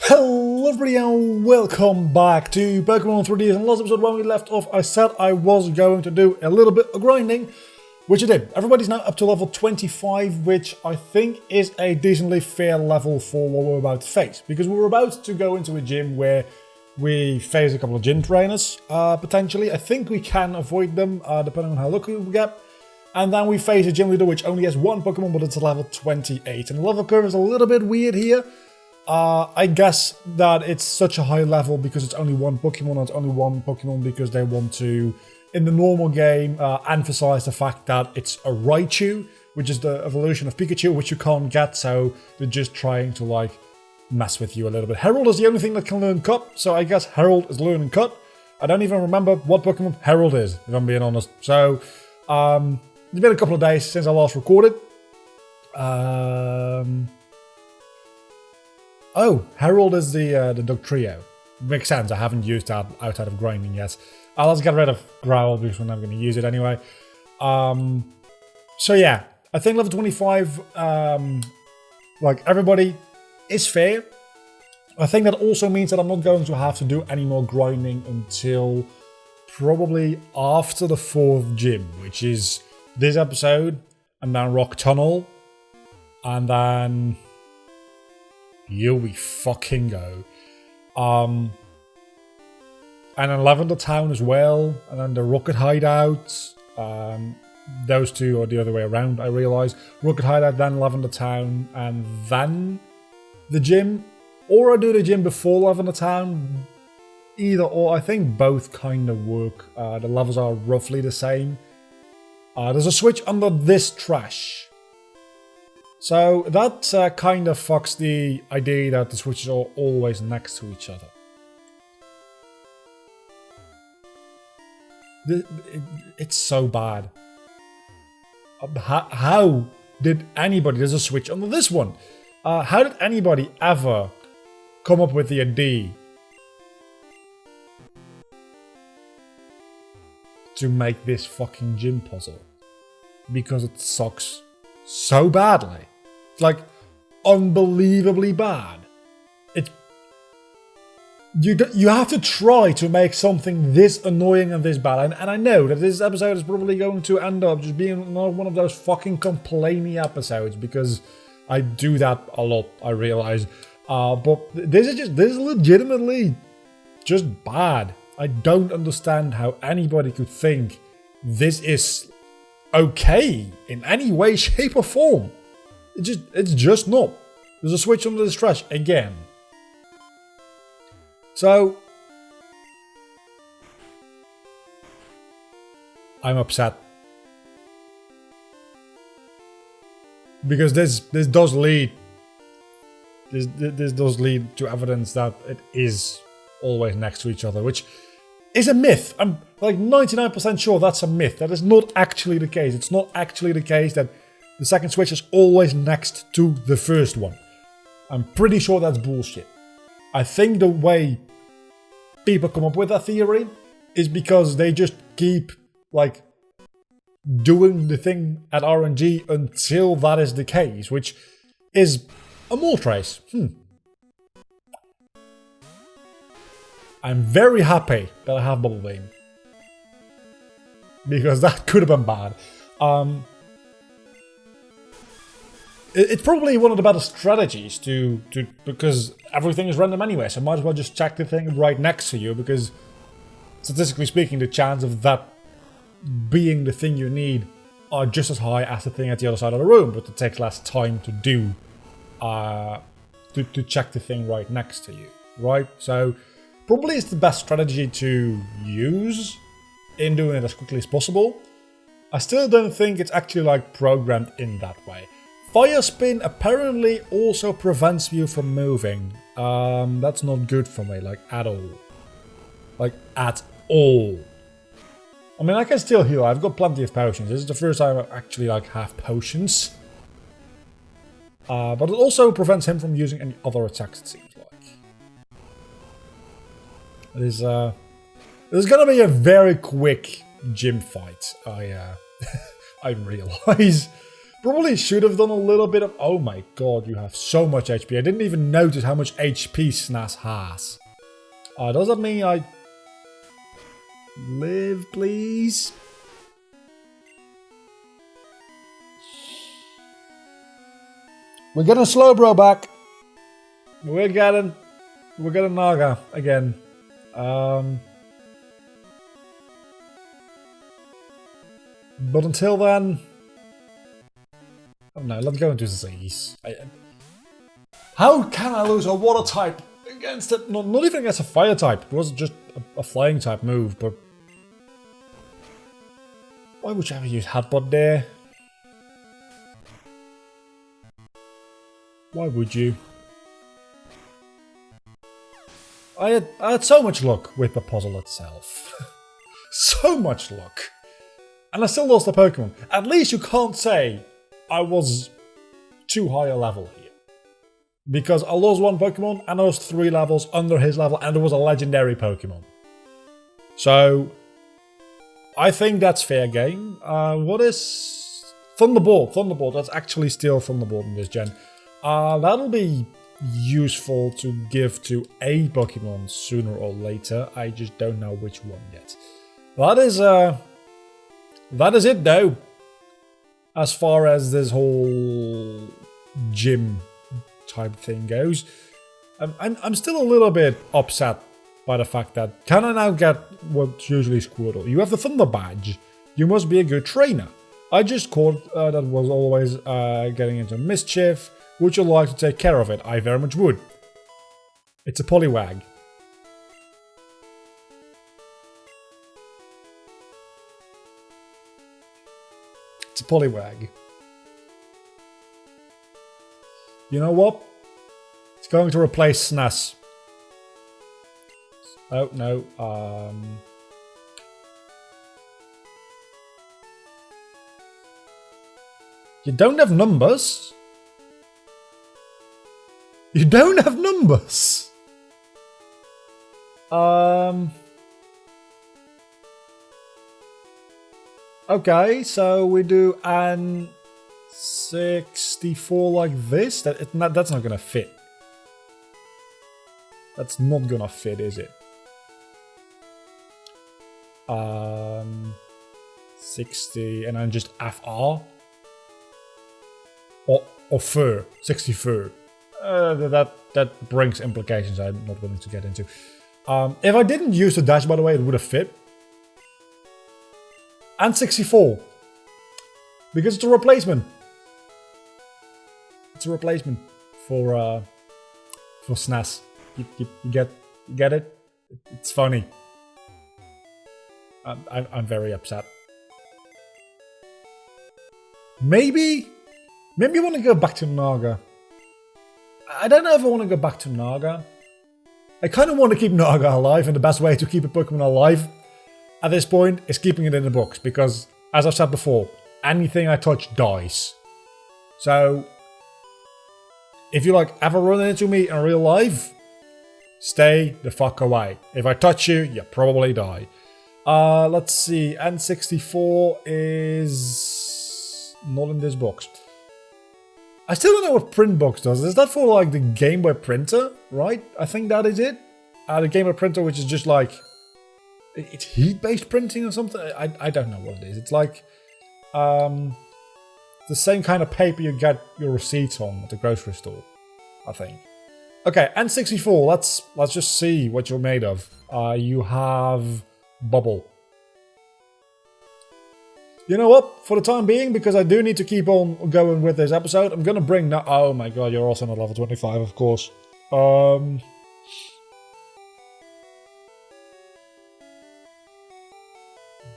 Hello everybody and welcome back to Pokemon 3DS. In the last episode when we left off, I said I was going to do a little bit of grinding, which I did. Everybody's now up to level 25, which I think is a decently fair level for what we're about to face. Because we're about to go into a gym where we face a couple of gym trainers, potentially. I think we can avoid them, depending on how lucky we get. And then we face a gym leader which only has one Pokemon, but it's level 28. And the level curve is a little bit weird here. I guess that it's such a high level because it's only one Pokemon, and it's only one Pokemon because they want to, in the normal game, emphasize the fact that it's a Raichu, which is the evolution of Pikachu, which you can't get, so they're just trying to, like, mess with you a little bit. Herald is the only thing that can learn Cut, so I guess Herald is learning Cut. I don't even remember what Pokemon Herald is, if I'm being honest. So, it's been a couple of days since I last recorded. Oh, Herald is the Dog Trio. Makes sense, I haven't used that outside of grinding yet. Let's get rid of Growl because we're never going to use it anyway. So yeah, I think level 25, like everybody, is fair. I think that also means that I'm not going to have to do any more grinding until probably after the 4th gym, which is this episode, and then Rock Tunnel, and then here we fucking go. And then Lavender Town as well, and then the Rocket Hideout. Those two are the other way around, I realise. Rocket Hideout, then Lavender Town, and then the gym. Or I do the gym before Lavender Town. Either or, I think both kind of work. The levels are roughly the same. There's a switch under this trash. So that kind of fucks the idea that the switches are always next to each other. It's so bad. How did anybody... There's a switch under this one. How did anybody ever come up with the idea to make this fucking gym puzzle? Because it sucks so badly. It's like unbelievably bad. You have to try to make something this annoying and this bad. And I know that this episode is probably going to end up just being another one of those fucking complainy episodes, because I do that a lot, I realize. But this is legitimately just bad. I don't understand how anybody could think this is okay in any way, shape or form. It's just not. There's a switch under this trash again. So I'm upset because this does lead to evidence that it is always next to each other, which is a myth. I'm like 99% sure that's a myth. That is not actually the case. It's not actually the case that the second switch is always next to the first one. I'm pretty sure that's bullshit. I think the way people come up with that theory is because they just keep, like, doing the thing at RNG until that is the case, which is a Moltres. I'm very happy that I have Bubble Beam, because that could have been bad. It's probably one of the better strategies to because everything is random anyway, so might as well just check the thing right next to you, because statistically speaking, the chance of that being the thing you need are just as high as the thing at the other side of the room, but it takes less time to do to check the thing right next to you, right? So probably it's the best strategy to use in doing it as quickly as possible. I still don't think it's actually like programmed in that way. Fire Spin apparently also prevents you from moving. That's not good for me, like, at all. Like, at all. I mean, I can still heal. I've got plenty of potions. This is the first time I actually, like, have potions. But it also prevents him from using any other attacks, it seems like. There's gonna be a very quick gym fight, I realize. Probably should have done a little bit of... Oh my god, you have so much HP. I didn't even notice how much HP Snas has. Does that mean I... Live, please? We're getting Slowbro back. We're getting Naga again. But until then... Oh no, let's go into the seas. How can I lose a water type against it? Not even against a fire type. It was just a flying type move, but... Why would you ever use Headbutt there? Why would you? I had so much luck with the puzzle itself. So much luck. And I still lost the Pokemon. At least you can't say I was too high a level here. Because I lost one Pokemon and I was 3 levels under his level and there was a legendary Pokemon. So, I think that's fair game. What is... Thunderbolt. Thunderbolt. That's actually still Thunderbolt in this gen. That'll be useful to give to a Pokemon sooner or later. I just don't know which one yet. That is it though. As far as this whole gym type thing goes. I'm still a little bit upset by the fact that can I now get what's usually Squirtle? You have the Thunder Badge. You must be a good trainer. I just caught that was always getting into mischief. Would you like to take care of it? I very much would. It's a Poliwag. It's a Poliwag. You know what? It's going to replace Snas. Oh, no. You don't have numbers? You don't have numbers? Okay, so we do an 64 like this. That's not gonna fit. That's not gonna fit, is it? 60 and then just FR or fur 60 fur. That brings implications I'm not willing to get into. If I didn't use the dash, by the way, it would have fit. And 64. Because it's a replacement. It's a replacement for Snas. You get it? It's funny. I'm very upset. Maybe I want to go back to Naga. I don't know if I want to go back to Naga. I kind of want to keep Naga alive, and the best way to keep a Pokemon alive at this point is keeping it in the box, because, as I've said before, anything I touch dies. So, if you ever run into me in real life, stay the fuck away. If I touch you, you probably die. Let's see, N64 is not in this box. I still don't know what print box does. Is that for the Game Boy printer, right? I think that is it. The Game Boy printer, which is just it's heat-based printing or something. I don't know what it is. It's the same kind of paper you get your receipts on at the grocery store, I think. Okay, N64. Let's just see what you're made of. You have Bubble. You know what? For the time being, because I do need to keep on going with this episode, I'm gonna bring that. Oh my god, you're also not level 25, of course.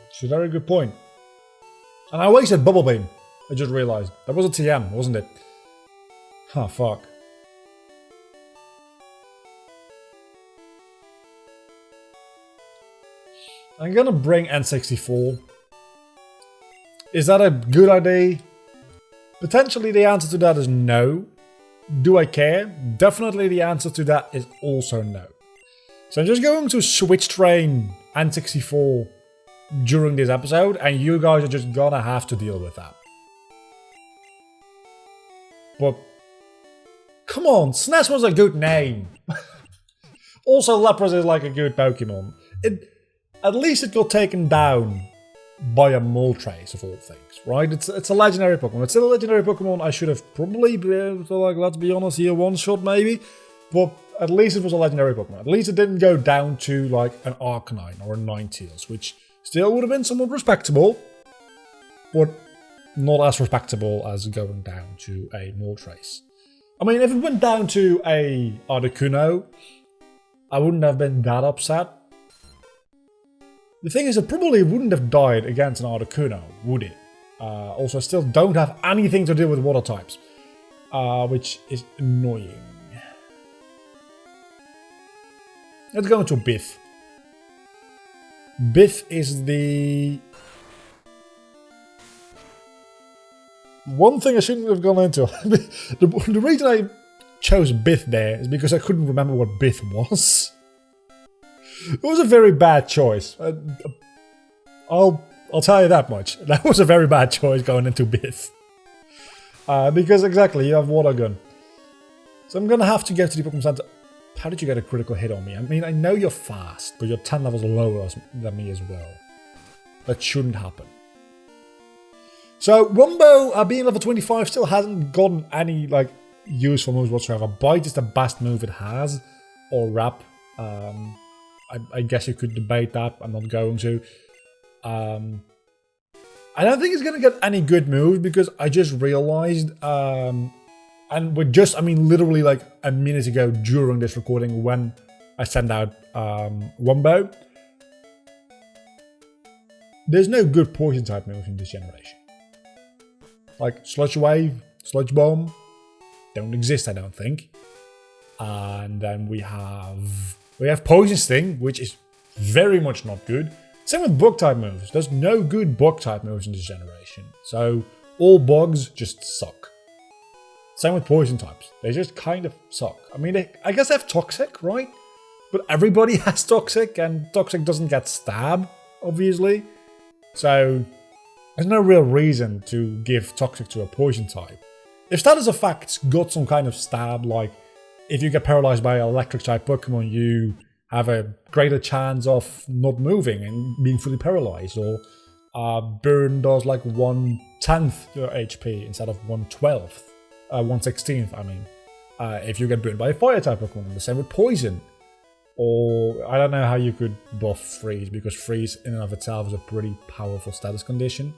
It's a very good point. And I wasted Bubble Beam. I just realized. That was a TM, wasn't it? Huh, fuck. I'm gonna bring N64. Is that a good idea? Potentially the answer to that is no. Do I care? Definitely the answer to that is also no. So I'm just going to switch train N64 during this episode, and you guys are just gonna have to deal with that. but come on, SNES was a good name. Also, Lapras is like a good Pokemon. At least it got taken down by a Moltres of all things, right? It's a legendary Pokemon. It's still a legendary Pokemon. I should have probably been able to, like, let's be honest here, one shot maybe. But at least it was a legendary Pokemon. At least it didn't go down to like an Arcanine or a Ninetales, which still would have been somewhat respectable, but not as respectable as going down to a Moltres. I mean, if it went down to a Articuno, I wouldn't have been that upset. The thing is, it probably wouldn't have died against an Articuno, would it? Also, I still don't have anything to do with water types, which is annoying. Let's go into Bith. Bith is the one thing I shouldn't have gone into. The reason I chose Bith there is because I couldn't remember what Bith was. It was a very bad choice. I'll tell you that much. That was a very bad choice going into Bith. Because exactly, you have Water Gun. So I'm gonna have to go to the Pokemon Center. How did you get a critical hit on me? I mean, I know you're fast, but you're 10 levels lower than me as well. That shouldn't happen. So, Wumbo, being level 25, still hasn't gotten any, like, useful moves whatsoever. Bite is the best move it has. Or Wrap. I guess you could debate that. I'm not going to. I don't think it's going to get any good moves because I just realized... and with just, I mean, literally like a minute ago during this recording when I sent out Wumbo, there's no good poison type move in this generation. Like Sludge Wave, Sludge Bomb, don't exist, I don't think. And then we have Poison Sting, which is very much not good. Same with bug type moves. There's no good bug type moves in this generation. So all bugs just suck. Same with poison types. They just kind of suck. I mean, I guess they have Toxic, right? But everybody has Toxic, and Toxic doesn't get Stab, obviously. So there's no real reason to give Toxic to a poison type. If status effects got some kind of stab, like if you get paralyzed by an electric type Pokemon, you have a greater chance of not moving and being fully paralyzed, or Burn does like 1/10 your HP instead of 1/12. 1/16th, I mean, if you get burned by a fire type Pokemon. The same with Poison. Or, I don't know how you could buff Freeze, because Freeze in and of itself is a pretty powerful status condition.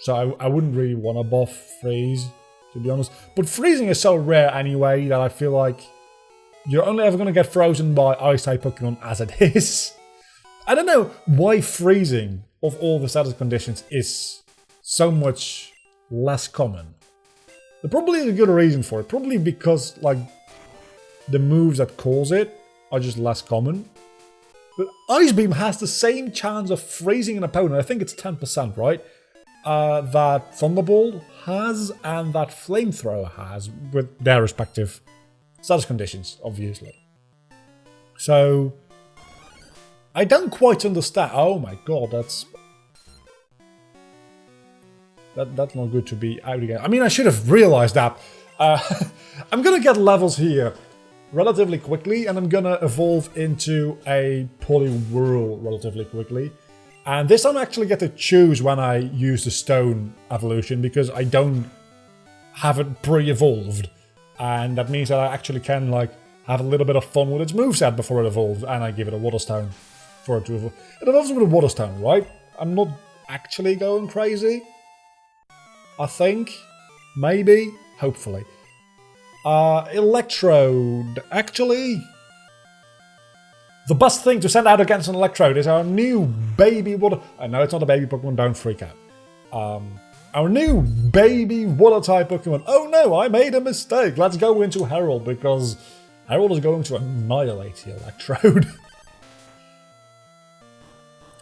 So I wouldn't really want to buff Freeze, to be honest. But freezing is so rare anyway that I feel like you're only ever going to get frozen by Ice type Pokemon as it is. I don't know why freezing of all the status conditions is so much less common. There probably is a good reason for it. Probably because, like, the moves that cause it are just less common. But Ice Beam has the same chance of freezing an opponent. I think it's 10%, right? That Thunderbolt has and that Flamethrower has with their respective status conditions, obviously. So I don't quite understand. Oh my god, that's not good to be out again. I mean, I should have realized that. I'm gonna get levels here relatively quickly, and I'm gonna evolve into a Poliwhirl relatively quickly. And this time I actually get to choose when I use the Stone evolution, because I don't have it pre-evolved. And that means that I actually can, like, have a little bit of fun with its moveset before it evolves, and I give it a Water Stone for it to evolve. It evolves with a Water Stone, right? I'm not actually going crazy. I think. Maybe. Hopefully. Electrode. Actually, the best thing to send out against an Electrode is our new baby water... I know it's not a baby Pokemon, don't freak out. Our new baby water type Pokemon. Oh no, I made a mistake. Let's go into Herald, because Herald is going to annihilate the Electrode.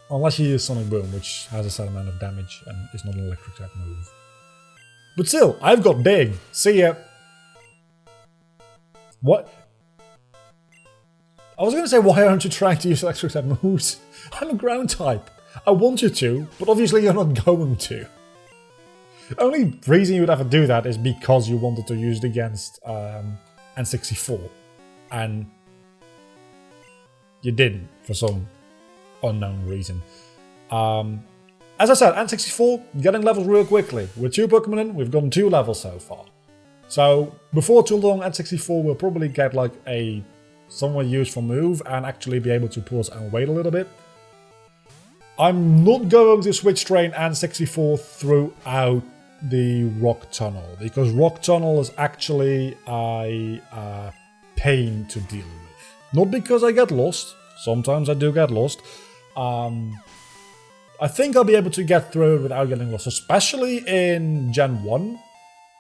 Unless you use Sonic Boom, which has a certain amount of damage and is not an electric type move. But still, I've got Dig. See ya. What? I was going to say, why aren't you trying to use electric type moves? I'm a ground type. I want you to, but obviously you're not going to. Only reason you would ever do that is because you wanted to use it against N64. And you didn't for some unknown reason. As I said, N64, getting levels real quickly. With 2 Pokemon in, we've gotten 2 levels so far. So, before too long, N64 will probably get like a somewhat useful move and actually be able to pause and wait a little bit. I'm not going to switch train N64 throughout the Rock Tunnel, because Rock Tunnel is actually a pain to deal with. Not because I get lost, sometimes I do get lost. I think I'll be able to get through it without getting lost, especially in Gen 1.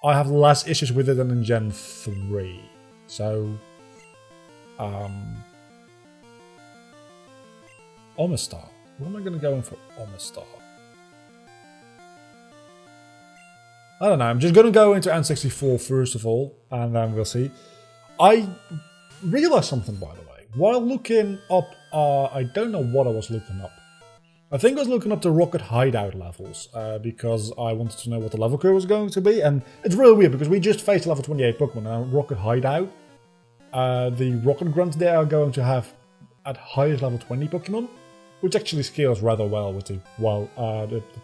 I have less issues with it than in Gen 3. So, Omastar. What am I going to go in for Omastar? I don't know, I'm just going to go into N64 first of all, and then we'll see. I realized something, by the way. While looking up, I don't know what I was looking up. I think I was looking up the Rocket Hideout levels, because I wanted to know what the level curve was going to be, and it's really weird, because we just faced level 28 Pokemon, and Rocket Hideout, the Rocket Grunts there are going to have at highest level 20 Pokemon, which actually scales rather well with the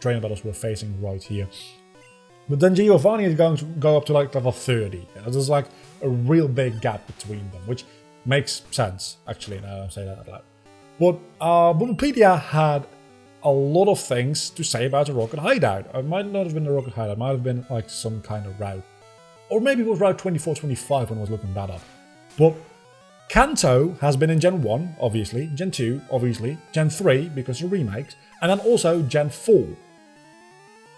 trainer battles we're facing right here. But then Giovanni is going to go up to like level 30. There's like a real big gap between them, which makes sense, actually, now I'm saying that out loud. But Bulbapedia had a lot of things to say about the Rocket Hideout. It might not have been the Rocket Hideout, it might have been like some kind of route. Or maybe it was Route 24-25 when I was looking that up. But Kanto has been in Gen 1, obviously, Gen 2, obviously, Gen 3, because of remakes, and then also Gen 4.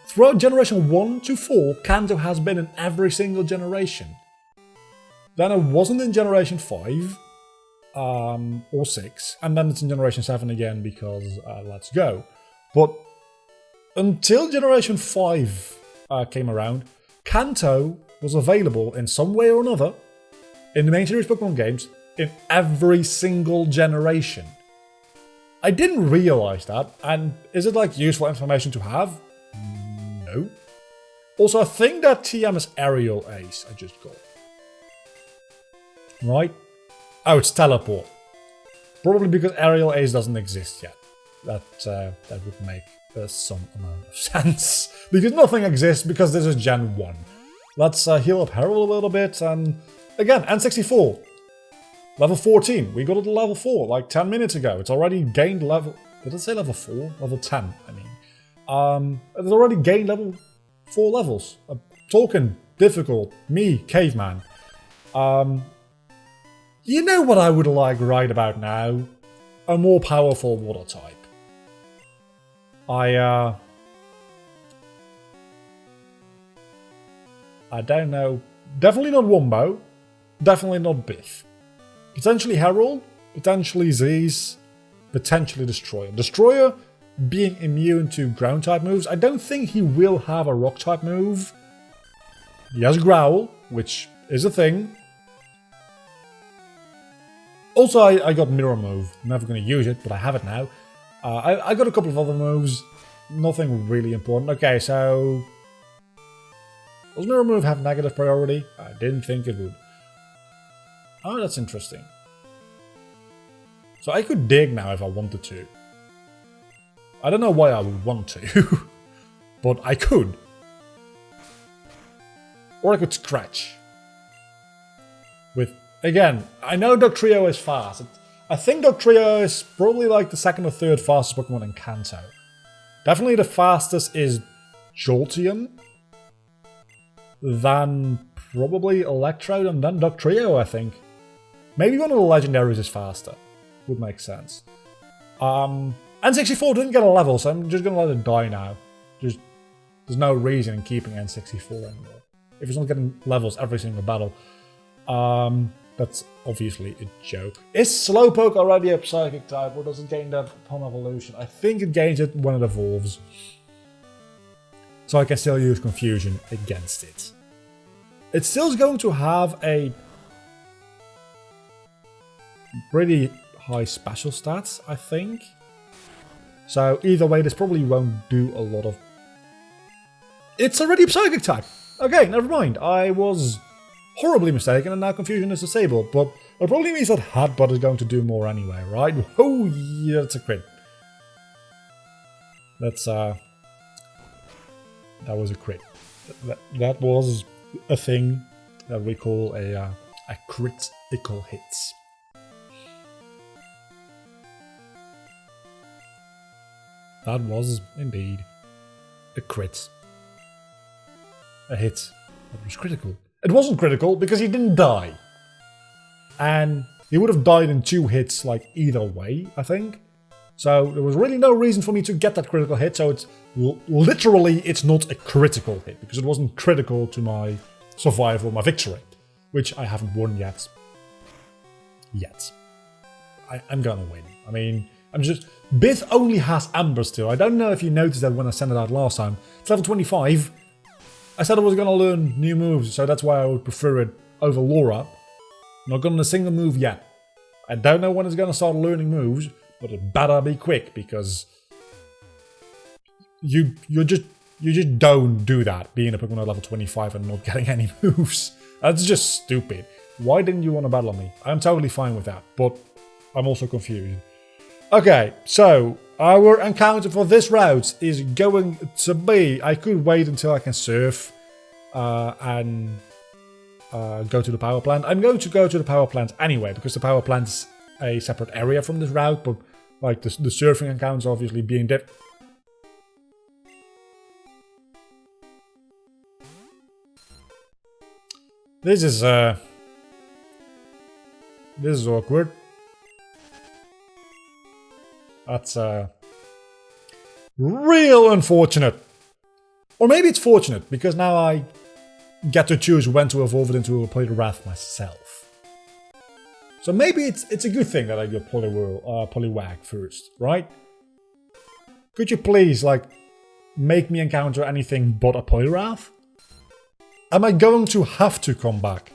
Throughout Generation 1 to 4, Kanto has been in every single generation. Then it wasn't in Generation 5, or 6, and then it's in Generation 7 again because Let's Go. But until Generation 5 came around, Kanto was available in some way or another in the main series Pokemon games in every single generation. I didn't realize that, and is it like useful information to have? No. Also, I think that TM is Aerial Ace I just got. Right? Oh, it's Teleport. Probably because Aerial Ace doesn't exist yet. That would make some amount of sense. Because nothing exists, because this is Gen 1. Let's heal up Herald a little bit, and again, N64. Level 14. We got it to level 4 like 10 minutes ago. It's already gained level... Did I say level 4? Level 10, I mean. It's already gained level 4 levels. Talking difficult. Me, caveman. You know what I would like right about now? A more powerful water type. I don't know. Definitely not Wombo. Definitely not Biff. Potentially Herald. Potentially Z's. Potentially Destroyer. Destroyer being immune to ground type moves. I don't think he will have a rock type move. He has Growl, which is a thing. Also, I got Mirror Move. I'm never going to use it, but I have it now. I got a couple of other moves. Nothing really important. Okay, so... Does Mirror Move have negative priority? I didn't think it would. Oh, that's interesting. So I could dig now if I wanted to. I don't know why I would want to. But I could. Or I could scratch. With... Again, I know Dugtrio is fast. I think Dugtrio is probably like the second or third fastest Pokemon in Kanto. Definitely the fastest is Jolteon. Then probably Electrode and then Dugtrio, I think. Maybe one of the legendaries is faster. Would make sense. N64 didn't get a level, so I'm just gonna let it die now. There's no reason in keeping N64 anymore. If it's not getting levels every single battle. That's obviously a joke. Is Slowpoke already a Psychic type, or does it gain that upon evolution? I think it gains it when it evolves. So I can still use Confusion against it. It still is going to have a pretty high special stats, I think. So either way, this probably won't do a lot of It's already a psychic type. Okay, never mind. I was horribly mistaken and now confusion is disabled. But it probably means that Headbutt is going to do more anyway, right? Oh, yeah, that's a crit. That's, that was a crit. That was a thing that we call a critical hits. That was indeed a crit. A hit that was critical. It wasn't critical because he didn't die. And he would have died in 2 hits, like, either way, I think. So there was really no reason for me to get that critical hit, so it's literally it's not a critical hit, because it wasn't critical to my survival, my victory, which I haven't won yet. I'm gonna win. I mean, I'm just... Bith only has Amber still. I don't know if you noticed that when I sent it out last time. It's level 25. I said I was gonna learn new moves, so that's why I would prefer it over Laura. Not gotten a single move yet. I don't know when it's gonna start learning moves, but it better be quick, because you just don't do that, being a Pokemon at level 25 and not getting any moves. That's just stupid. Why didn't you want to battle me? I'm totally fine with that, but I'm also confused. Okay, so our encounter for this route is going to be... I could wait until I can surf and go to the power plant. I'm going to go to the power plant anyway, because the power plant's a separate area from this route, but like the surfing encounters obviously being different. This is awkward. That's real unfortunate. Or maybe it's fortunate, because now I get to choose when to evolve it into a Poliwrath myself. So maybe it's a good thing that I get Poliwag first, right? Could you please, like, make me encounter anything but a Poliwrath? Am I going to have to come back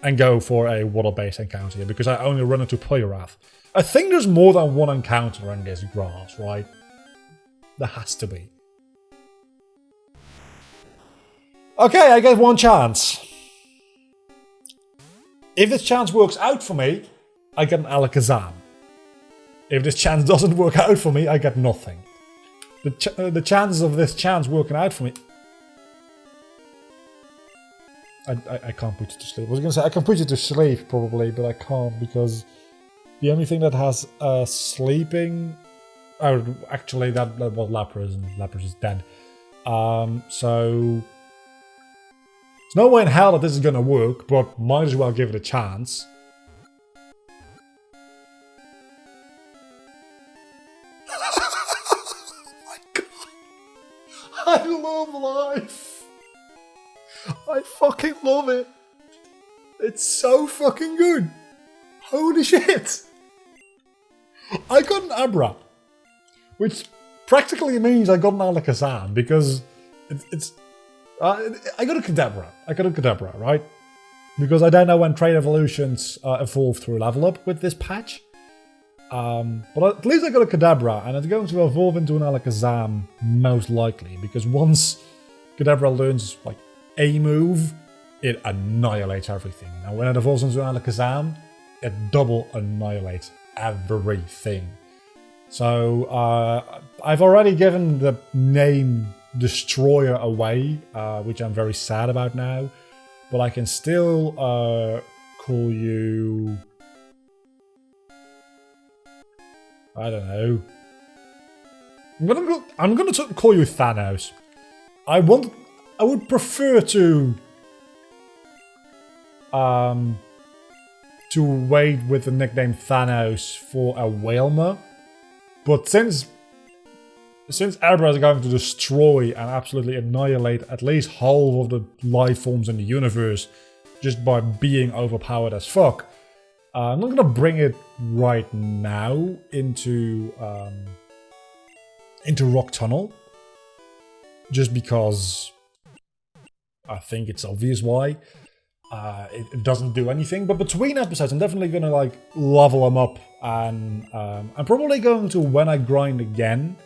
and go for a water-based encounter here, because I only run into Poliwrath? I think there's more than one encounter in this grass, right? There has to be. Okay, I get one chance. If this chance works out for me, I get an Alakazam. If this chance doesn't work out for me, I get nothing. The chances of this chance working out for me... I can't put you to sleep. I was going to say, I can put you to sleep, probably, but I can't, because the only thing that has sleeping... Oh, actually, that was Lapras, and Lapras is dead. So... There's no way in hell that this is going to work, but might as well give it a chance. Oh my god. I love life. I fucking love it. It's so fucking good. Holy shit. I got an Abra, which practically means I got an Alakazam, because it's I got a Kadabra. Right? Because I don't know when Trade Evolutions evolve through level up with this patch. But at least I got a Kadabra, and it's going to evolve into an Alakazam most likely, because once Kadabra learns like a move, it annihilates everything. Now when it evolves into an Alakazam, it double annihilates everything. So I've already given the name Destroyer away, which I'm very sad about now, but I can still call you... I don't know. I'm gonna call you Thanos. I would prefer to wait with the nickname Thanos for a Wailmer, but since Abra is going to destroy and absolutely annihilate at least half of the life forms in the universe just by being overpowered as fuck, I'm not going to bring it right now into Rock Tunnel, just because I think it's obvious why. It doesn't do anything, but between episodes I'm definitely going to like level them up, and I'm probably going to, when I grind again,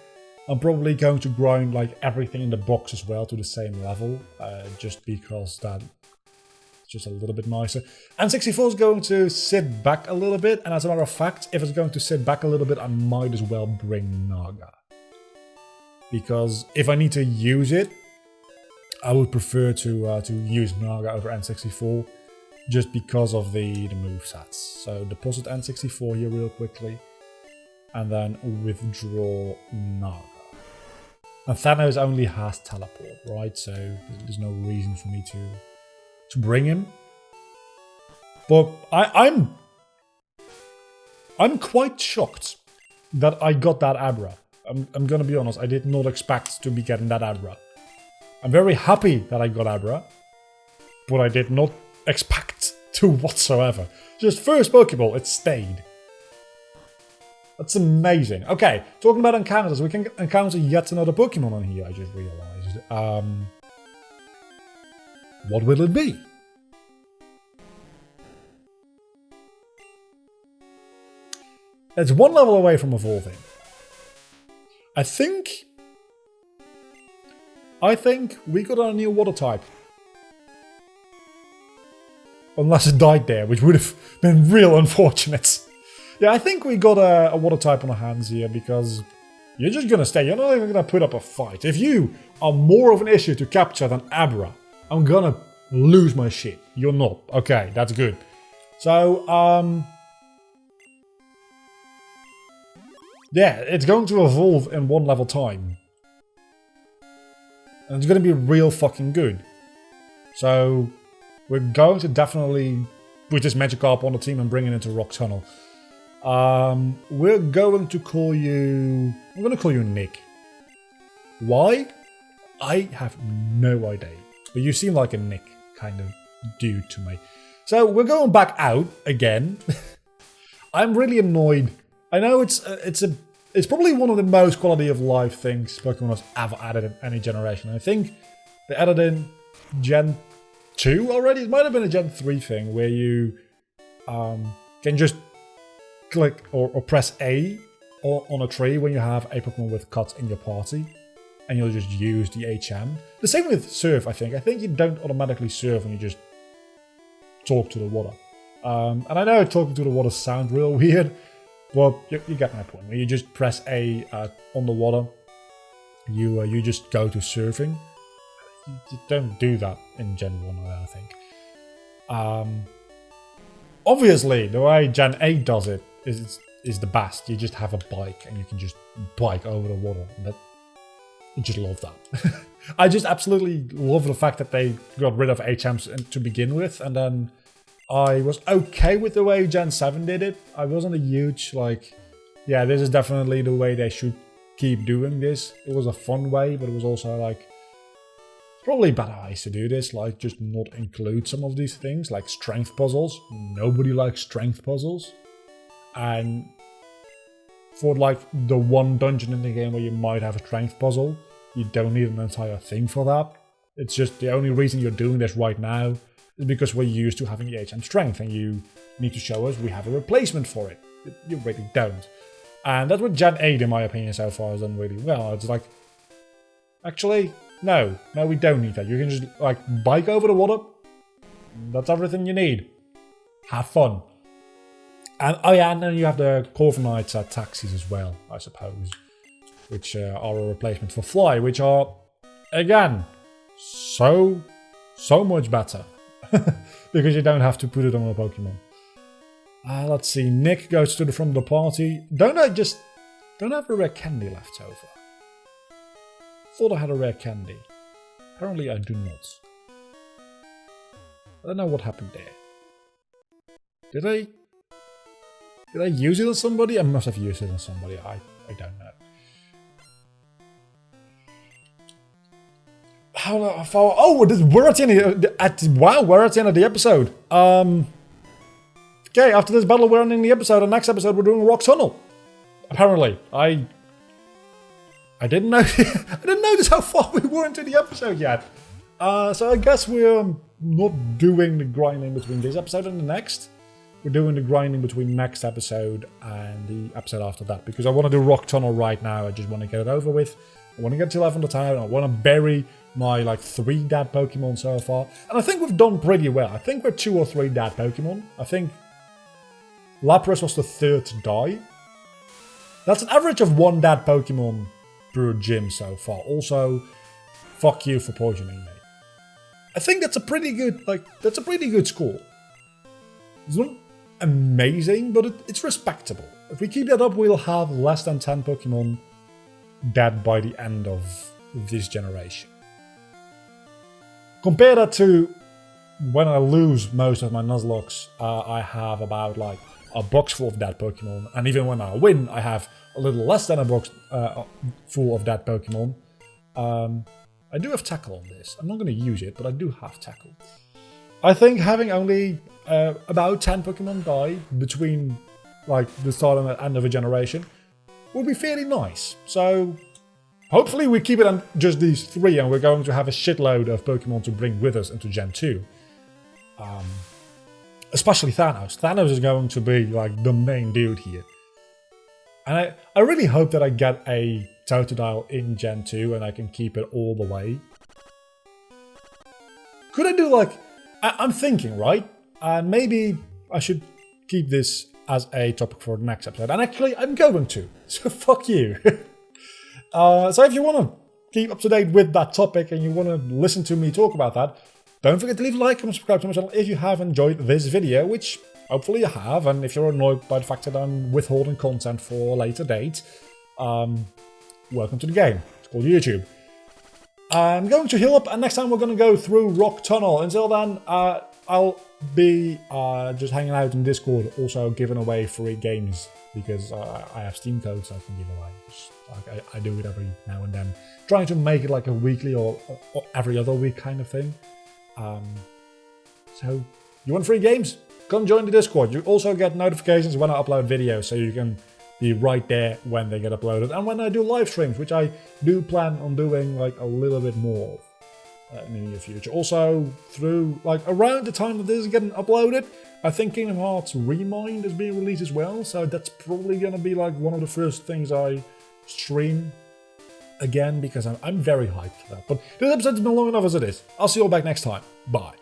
I'm probably going to grind like everything in the box as well to the same level, just because that's just a little bit nicer. N64 is going to sit back a little bit, and as a matter of fact, if it's going to sit back a little bit, I might as well bring Naga. Because if I need to use it, I would prefer to use Naga over N64, just because of the movesets. So deposit N64 here real quickly, and then withdraw Naga. And Thanos only has teleport, right? So there's no reason for me to bring him. But I'm quite shocked that I got that Abra. I'm gonna be honest, I did not expect to be getting that Abra. I'm very happy that I got Abra, but I did not expect to whatsoever. Just first Pokeball, it stayed. That's amazing. Okay, talking about encounters, we can encounter yet another Pokemon on here, I just realized. What will it be? It's one level away from evolving. I think we got a new water type. Unless it died there, which would have been real unfortunate. Yeah, I think we got a water type on our hands here, because you're just gonna stay. You're not even gonna put up a fight. If you are more of an issue to capture than Abra, I'm gonna lose my shit. You're not. Okay, that's good. So, yeah, it's going to evolve in one level time. And it's gonna be real fucking good. So, we're going to definitely put this Magikarp on the team and bring it into Rock Tunnel. We're going to call you... I'm going to call you Nick. Why? I have no idea. But you seem like a Nick kind of dude to me. So we're going back out again. I'm really annoyed. I know it's probably one of the most quality of life things Pokemon has ever added in any generation. I think they added in Gen 2 already. It might have been a Gen 3 thing where you can just click or press A on a tree when you have a Pokemon with Cut in your party, and you'll just use the HM. The same with Surf, I think. I think you don't automatically surf when you just talk to the water. And I know talking to the water sounds real weird, but you get my point. When you just press A on the water, you just go to surfing. You don't do that in Gen 1, I think. Obviously, the way Gen 8 does it is the best. You just have a bike and you can just bike over the water. And I just love that. I just absolutely love the fact that they got rid of HMs to begin with, and then I was okay with the way Gen 7 did it. I wasn't a huge, like, yeah, this is definitely the way they should keep doing this. It was a fun way, but it was also like, probably better ways to do this, like just not include some of these things, like strength puzzles. Nobody likes strength puzzles. And for like the one dungeon in the game where you might have a strength puzzle, you don't need an entire thing for that. It's just the only reason you're doing this right now is because we're used to having the HM strength, and you need to show us we have a replacement for it. You really don't. And that's what Gen 8, in my opinion, so far has done really well. It's like, actually, no, we don't need that. You can just like bike over the water. That's everything you need. Have fun. And oh yeah, and then you have the Corviknight taxis as well, I suppose, which are a replacement for Fly, which are again so much better because you don't have to put it on a Pokemon. Let's see. Nick goes to the front of the party. Don't have a rare candy left over. Thought I had a rare candy. Apparently I do not. I don't know what happened there. Did I use it on somebody? I must have used it on somebody. I don't know. How far? Oh, we're at the end. Wow, we're at the end of the episode. Okay, after this battle, we're ending the episode. The next episode, we're doing Rock Tunnel. Apparently, I didn't know. I didn't notice how far we were into the episode yet. So I guess we're not doing the grinding between this episode and the next. we're doing the grinding between next episode and the episode after that, because I want to do Rock Tunnel right now. I just want to get it over with. I want to get to level the town. I want to bury my like 3 dead Pokemon so far. And I think we've done pretty well. I think we're 2 or 3 dead Pokemon. I think Lapras was the 3rd to die. That's an average of 1 dead Pokemon per gym so far. Also, fuck you for poisoning me. I think that's a pretty good, that's a pretty good score. It's not amazing, but it's respectable. If we keep that up, we'll have less than 10 Pokemon dead by the end of this generation. Compare that to when I lose most of my Nuzlocks, I have about like a box full of dead Pokemon, and even when I win, I have a little less than a box full of dead Pokemon. I do have Tackle on this. I'm not going to use it, but I do have Tackle. I think having only about 10 Pokemon die between like the start and the end of a generation will be fairly nice. So hopefully we keep it on just these 3, and we're going to have a shitload of Pokemon to bring with us into Gen 2. Especially Thanos. Thanos is going to be like the main dude here. And I really hope that I get a Totodile in Gen 2 and I can keep it all the way. Could I do like... I'm thinking, right? Maybe I should keep this as a topic for the next episode. And actually, I'm going to. So fuck you. So if you want to keep up to date with that topic and you want to listen to me talk about that, don't forget to leave a like and subscribe to my channel if you have enjoyed this video, which hopefully you have. And if you're annoyed by the fact that I'm withholding content for a later date, welcome to the game. It's called YouTube. I'm going to heal up, and next time we're going to go through Rock Tunnel. Until then, I'll be just hanging out in Discord, also giving away free games, because I have Steam codes I can give away. I do it every now and then, trying to make it like a weekly or every other week kind of thing. So, you want free games? Come join the Discord. You also get notifications when I upload videos, so you can be right there when they get uploaded, and when I do live streams, which I do plan on doing like a little bit more in the near future. Also, through like around the time that this is getting uploaded, I think Kingdom Hearts Remind is being released as well, so that's probably gonna be like one of the first things I stream again, because I'm very hyped for that. But this episode's been long enough as it is. I'll see you all back next time. Bye.